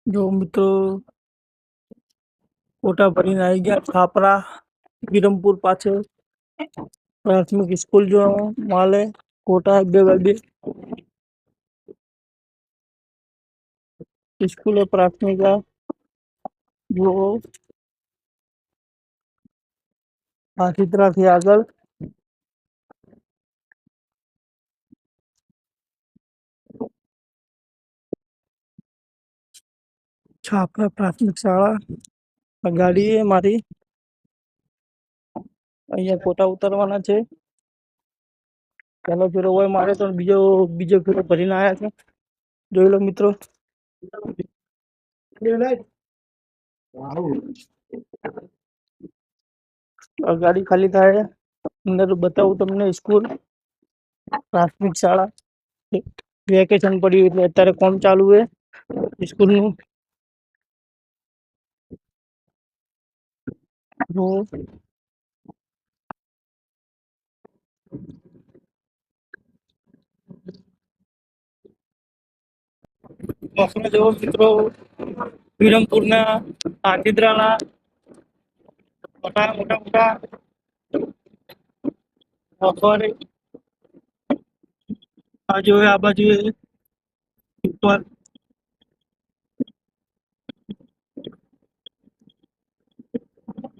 जो મિત્રો કોટા ભરીને આવી ગયા છાપરા વિરમપુર પાસે પ્રાથમિક સ્કૂલ જો માલે કોટા બે બાજુ स्कूल है प्राथमिक जो આથી આગળ છાપરા પ્રાથમિક શાળા ગાડી है મારી અહીંયા કોટા ઉતારવાના છે પહેલો ફેરો હોય મારે તો બીજો ફેરો ભરીને આવ્યા છે જોઈ લો મિત્રો ગાડી ખાલી થાય અંદર બતાવું તમને સ્કૂલ પ્રાથમિક શાળા વેકેશન પડ્યું એટલે અત્યારે કોમ ચાલુ છે સ્કૂલ નું જો મિત્રો વિરમપુરના આતિદ્રાના મોટા મોટા મોટા મગફળી આ જો આ બાજુ ઉપર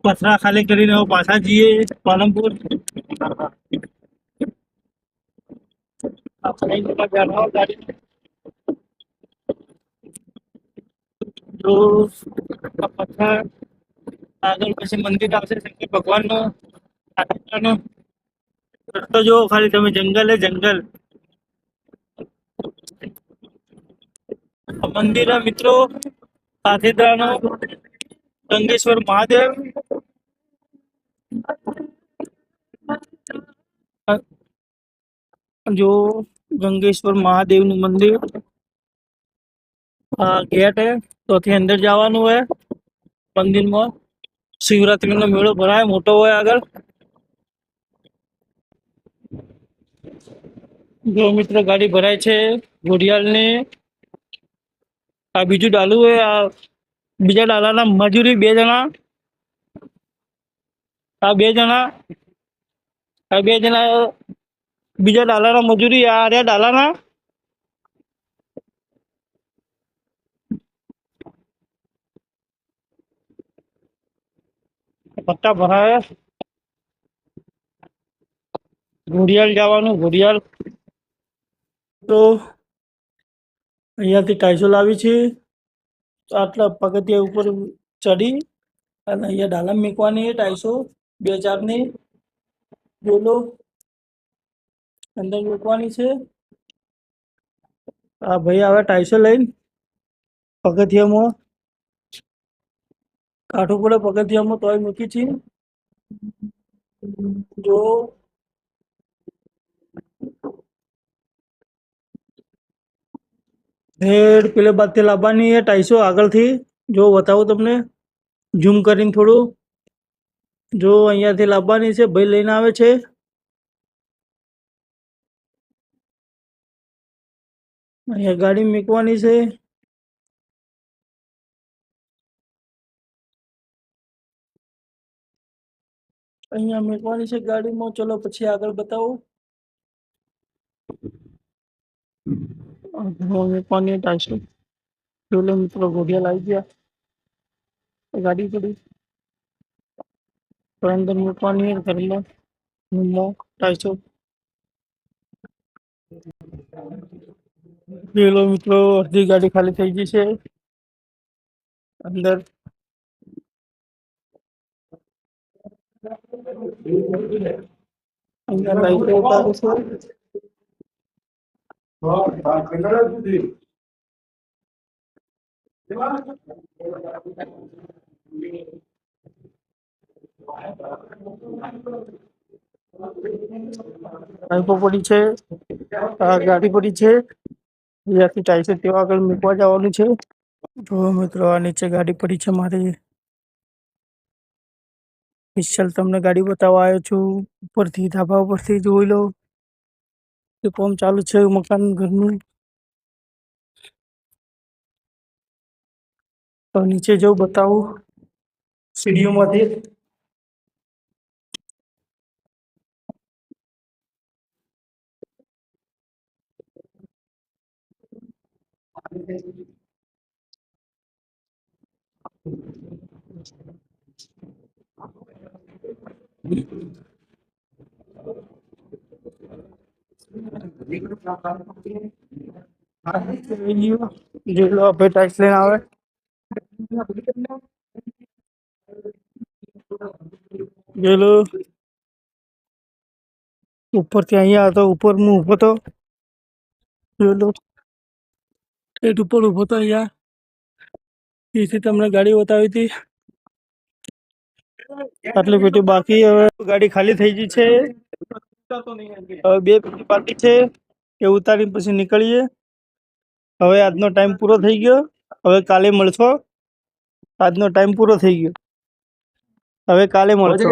પથરા ખાલી કરીને પાછા જઈએ પાલનપુર જો પથરા આગળ પછી મંદિર આવશે શંકર ભગવાન નું રસ્તો જો ખાલી તમે જંગલ હે જંગલ મંદિર મિત્રો સાથીદ્રાનો ગંગેશ્વર મહાદેવ जो गंगेश्वर महादेव નું મંદિર આ ગેટ है તો થી અંદર જવાનું है મંદિરમાં શિવરાત્રી નો મેળો ભરાય મોટો હોય આગળ જો મિત્ર ગાડી ભરાય છે ઘોડિયાલ ને આ બીજું ડાલું હોય આ બીજા ડાલાના મજૂરી બે જણા બીજા ડાલાના મજૂરી આ રહ્યા ડાલાના પટ્ટા ભરાય ઘોડિયાલ જવાનું ઘોડિયાલ તો અહીંયાથી ટાઈસો લાવી છે આટલા પગથિયા ઉપર ચડી અને અહીંયા ડાલા મૂકવાની ટાઈસો 2-4 ની બોલો અંદર મૂકવાની છે આ ભાઈ આવે ટાઈસો લઈને પગથિયામાં કાઠું પડે પગથિયામાં તોય મૂકી છે જો હેડ પેલે બાદથી લાવવાની है ટાઈસો આગળથી જો બતાવું તમને ઝૂમ કરીને થોડું જો અહીંયાથી લાવવાની છે ભાઈ લઈને આવે છે અહીંયા ગાડી મૂકવાની છે અહીંયા મૂકવાની છે ગાડીમાં ચલો પછી આગળ બતાવું મૂકવાની ટાઈસો ચલો મિત્રો ઘોડિયાલ આવી ગયા ગાડી પડી તો અંદર મૂકવાની કરી લો ટાઈસો ચલો મિત્રો અડધી ગાડી ખાલી થઈ ગઈ છે અંદર અહીંયા લાઈટો ઉતારે છે પાઇપો પડી છે આ ગાડી પડી છે અહીંયાથી ટાઈસો તેવા આગળ મૂકવા જવાનું છે જો મિત્રો આ નીચે ગાડી પડી છે મારી સ્પેશિયલ તમને ગાડી બતાવવા આવ્યો છું ઉપરથી ધાબા ઉપરથી જોઈ લો કે કામ ચાલુ છે મકાન ઘરનું તો નીચે જવું બતાવું સીડીઓમાંથી. જે લો આપણે ટાઈલ્સ લઈને આવે જેલો ઉપરથી અહીંયા હતો, ઉપર હું ઊભો હતો, જોયેલો ઠેઠ ઉપર ઊભો હતો અહીંયા. એથી તમને ગાડી બતાવી હતી. આટલી પેટી બાકી, હવે ગાડી ખાલી થઈ ગઈ છે. હવે 2 પેટી બાકી છે એ ઉતારી પછી નીકળીએ. હવે આજનો ટાઈમ પૂરો થઈ ગયો. હવે કાલે મળશો. આજનો ટાઈમ પૂરો થઈ ગયો. હવે કાલે મળશો.